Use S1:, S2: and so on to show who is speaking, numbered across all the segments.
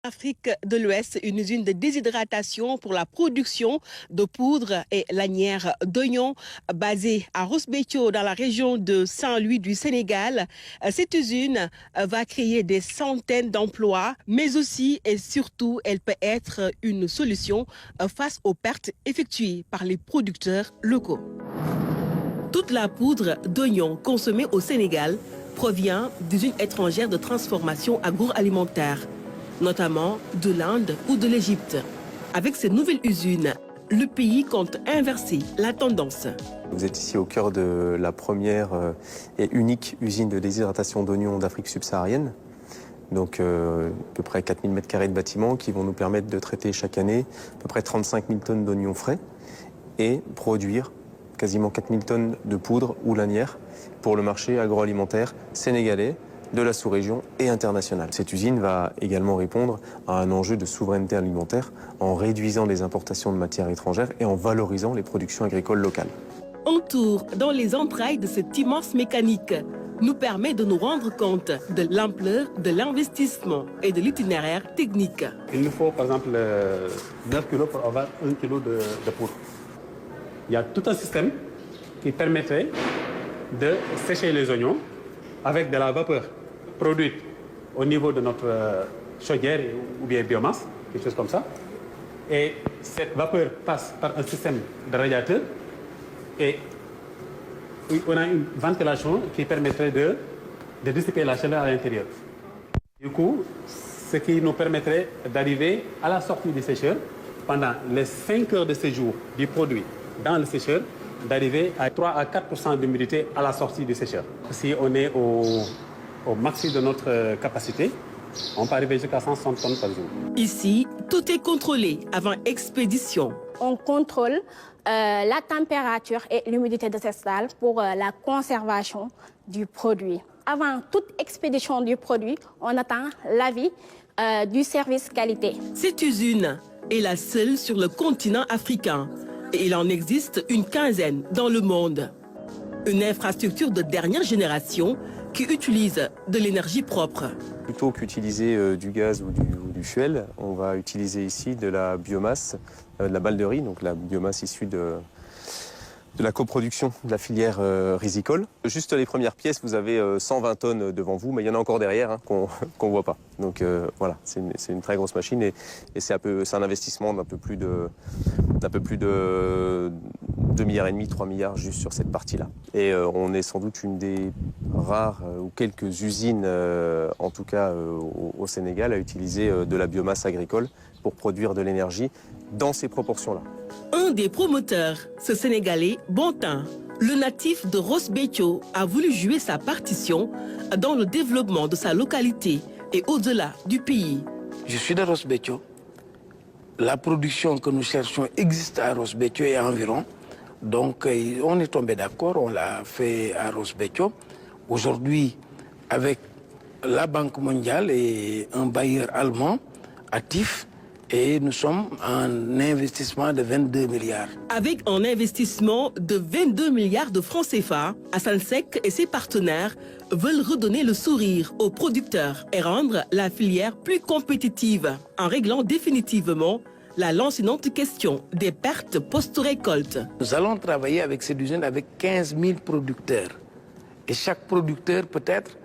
S1: Afrique de l'Ouest, une usine de déshydratation pour la production de poudre et lanières d'oignons basée à Ross Béthio dans la région de Saint-Louis du Sénégal. Cette usine va créer des centaines d'emplois, mais aussi et surtout, elle peut être une solution face aux pertes effectuées par les producteurs locaux. Toute la poudre d'oignons consommée au Sénégal provient d'usines étrangères de transformation agroalimentaire, notamment de l'Inde ou de l'Égypte. Avec ces nouvelles usines, le pays compte inverser la tendance.
S2: Vous êtes ici au cœur de la première et unique usine de déshydratation d'oignons d'Afrique subsaharienne. Donc à peu près 4000 m² de bâtiments qui vont nous permettre de traiter chaque année à peu près 35 000 tonnes d'oignons frais et produire quasiment 4000 tonnes de poudre ou lanière pour le marché agroalimentaire sénégalais, de la sous-région et internationale. Cette usine va également répondre à un enjeu de souveraineté alimentaire en réduisant les importations de matières étrangères et en valorisant les productions agricoles locales.
S1: Un tour dans les entrailles de cette immense mécanique nous permet de nous rendre compte de l'ampleur de l'investissement et de l'itinéraire technique.
S3: Il nous faut par exemple 9 kg pour avoir 1 kg de poudre. Il y a tout un système qui permettrait de sécher les oignons avec de la vapeur produite au niveau de notre chaudière ou bien biomasse, quelque chose comme ça. Et cette vapeur passe par un système de radiateur et on a une ventilation qui permettrait de dissiper la chaleur à l'intérieur. Du coup, ce qui nous permettrait d'arriver à la sortie du sécheur pendant les 5 heures de séjour du produit dans le sécheur, d'arriver à 3 à 4% d'humidité à la sortie du sécheur. Si on est au maxi de notre capacité, on peut arriver jusqu'à 160 tonnes par jour.
S1: Ici, tout est contrôlé avant expédition.
S4: On contrôle la température et l'humidité de cette salle pour la conservation du produit. Avant toute expédition du produit, on attend l'avis du service qualité.
S1: Cette usine est la seule sur le continent africain. Et il en existe une quinzaine dans le monde. Une infrastructure de dernière génération qui utilise de l'énergie propre.
S2: Plutôt qu'utiliser du gaz ou du fuel, on va utiliser ici de la biomasse, de la balle de riz, donc la biomasse issue de la coproduction de la filière risicole. Juste les premières pièces, vous avez 120 tonnes devant vous, mais il y en a encore derrière hein, qu'on ne voit pas. Donc voilà, c'est une très grosse machine et c'est un investissement d'un peu plus de 2,5 milliards, 3 milliards juste sur cette partie-là. Et on est sans doute une des rares ou quelques usines, en tout cas au Sénégal, à utiliser de la biomasse agricole pour produire de l'énergie dans ces proportions-là.
S1: Un des promoteurs, ce Sénégalais Bontin, le natif de Ross Béthio, a voulu jouer sa partition dans le développement de sa localité et au-delà du pays.
S5: Je suis de Ross Béthio. La production que nous cherchons existe à Ross Béthio et environ. Donc on est tombé d'accord, on l'a fait à Ross Béthio. Aujourd'hui, avec la Banque mondiale et un bailleur allemand actif, et nous sommes en investissement de 22 milliards.
S1: Avec un investissement de 22 milliards de francs CFA, Hassan Sek et ses partenaires veulent redonner le sourire aux producteurs et rendre la filière plus compétitive en réglant définitivement la lancinante question des pertes post-récolte.
S5: Nous allons travailler avec cette usine avec 15 000 producteurs. Et chaque producteur peut-être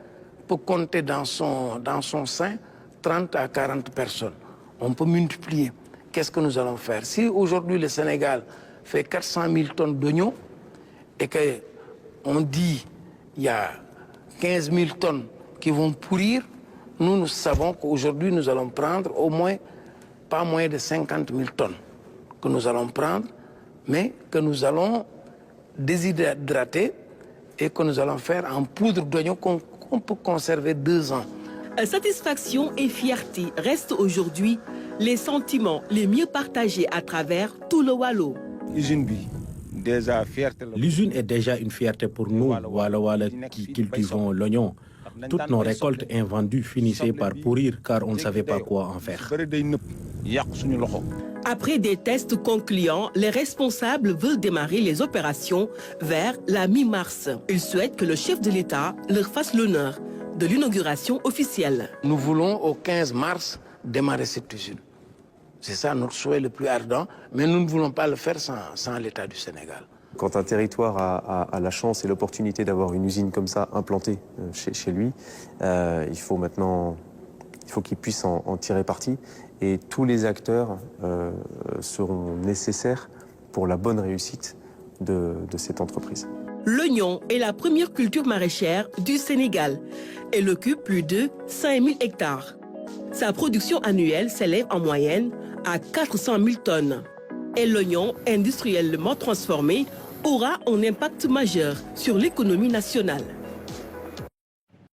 S5: peut compter dans son sein 30 à 40 personnes. On peut multiplier. Qu'est-ce que nous allons faire? Si aujourd'hui le Sénégal fait 400 000 tonnes d'oignons et qu'on dit qu'il y a 15 000 tonnes qui vont pourrir, nous savons qu'aujourd'hui nous allons prendre au moins, pas moins de 50 000 tonnes que nous allons prendre, mais que nous allons déshydrater et que nous allons faire en poudre d'oignon qu'on peut conserver 2 ans.
S1: Satisfaction et fierté restent aujourd'hui les sentiments les mieux partagés à travers tout le Waalo.
S6: L'usine est déjà une fierté pour nous, Wala qui cultivons l'oignon. Toutes nos récoltes invendues finissaient par pourrir car on ne savait pas quoi en faire.
S1: Après des tests concluants, les responsables veulent démarrer les opérations vers la mi-mars. Ils souhaitent que le chef de l'État leur fasse l'honneur de l'inauguration officielle.
S5: Nous voulons au 15 mars démarrer cette usine. C'est ça notre souhait le plus ardent, mais nous ne voulons pas le faire sans l'État du Sénégal.
S2: Quand un territoire a la chance et l'opportunité d'avoir une usine comme ça implantée chez lui, il faut qu'il puisse en tirer parti. Et tous les acteurs seront nécessaires pour la bonne réussite de cette entreprise.
S1: L'oignon est la première culture maraîchère du Sénégal. Elle occupe plus de 5000 hectares. Sa production annuelle s'élève en moyenne à 400 000 tonnes. Et l'oignon, industriellement transformé, aura un impact majeur sur l'économie nationale.